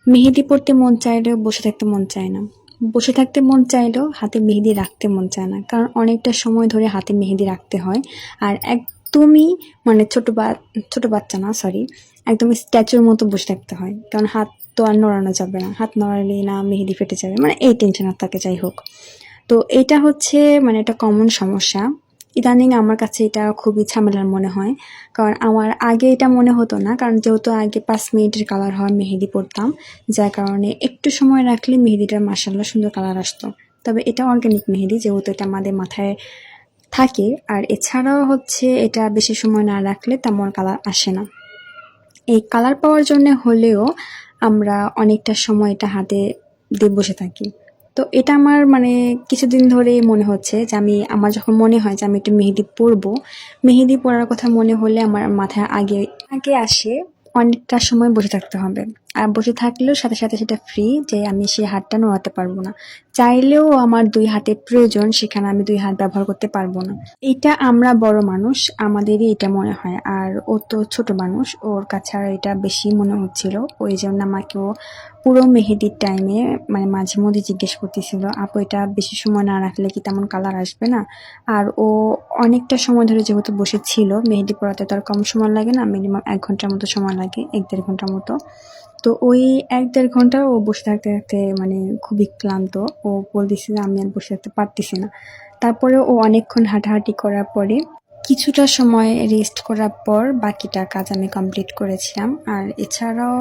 মেহেদি পড়তে মন চাইলেও বসে থাকতে মন চায় না। বসে থাকতে মন চাইলেও হাতে মেহেদি রাখতে মন চায় না। কারণ অনেকটা সময় ধরে হাতে মেহেদি রাখতে হয়। আর একদমই মানে ছোট বাচ্চা না সরি, একদমই স্ট্যাচুর মতো বসে থাকতে হয়। কারণ হাত তো আর নড়ানো যাবে না। হাত নড়ালেই না মেহেদি ফেটে যাবে। মানে এই টেনশন আর থাকে যাই হোক। তো এটা হচ্ছে মানে একটা কমন সমস্যা। ইদানিং আমার কাছে এটা খুবই ঝামেলার মনে হয়। কারণ আমার আগে এটা মনে হতো না। কারণ যেহেতু আগে ৫ মিনিটের কালার হওয়া মেহেদি পড়তাম। যার কারণে একটু সময় রাখলে মেহেদিটার মাশাআল্লাহ সুন্দর কালার আসতো। তবে এটা অর্গানিক মেহেদি যেহেতু এটা আমাদের মাথায় থাকে। আর এছাড়াও হচ্ছে এটা বেশি সময় না রাখলে তেমন কালার আসে না। এই কালার পাওয়ার জন্য হলেও আমরা অনেকটা সময় এটা হাতে দিয়ে বসে থাকি। তো এটা আমার মানে কিছুদিন ধরেই মনে হচ্ছে যে আমার যখন মনে হয় যে আমি একটু মেহেদি পরবো, মেহেদি পরার কথা মনে হলে আমার মাথায় আগে আগে আসে অনেকটা সময় বসে থাকতে হবে। আর বসে থাকলেও সাথে সেটা ফ্রি যে আমি সেই হাতটা নড়াতে পারবো না। চাইলেও আমার ২ হাতের প্রয়োজন, সেখানে আমি ২ হাত ব্যবহার করতে পারবো না। এটা আমরা বড় মানুষ, আমাদেরই এটা মনে হয়। আর ও তো ছোট মানুষ, ওর কাছে আর এটা বেশি মনে হচ্ছিল। ওই জন্য আমাকেও পুরো মেহেদির টাইমে মানে মাঝে মধ্যে জিজ্ঞেস করতেছিল, আপু এটা বেশি সময় না রাখলে কি তেমন কালার আসবে না? আর ও অনেকটা সময় ধরে যেহেতু বসেছিল, মেহেদি পড়াতে তো আর কম সময় লাগে না, মিনিমাম ১ ঘন্টার মতো সময় লাগে, ১-১.৫ ঘন্টার মতো। তো ওই ১-১.৫ ঘন্টা ও বসে থাকতে মানে খুবই ক্লান্ত। ও বলতেছে যে আমি আর বসে থাকতে পারতেছি না। তারপরে ও অনেকক্ষণ হাঁটাহাঁটি করার পরে কিছুটা সময় রেস্ট করার পর বাকিটা কাজ আমি কমপ্লিট করেছিলাম। আর এছাড়াও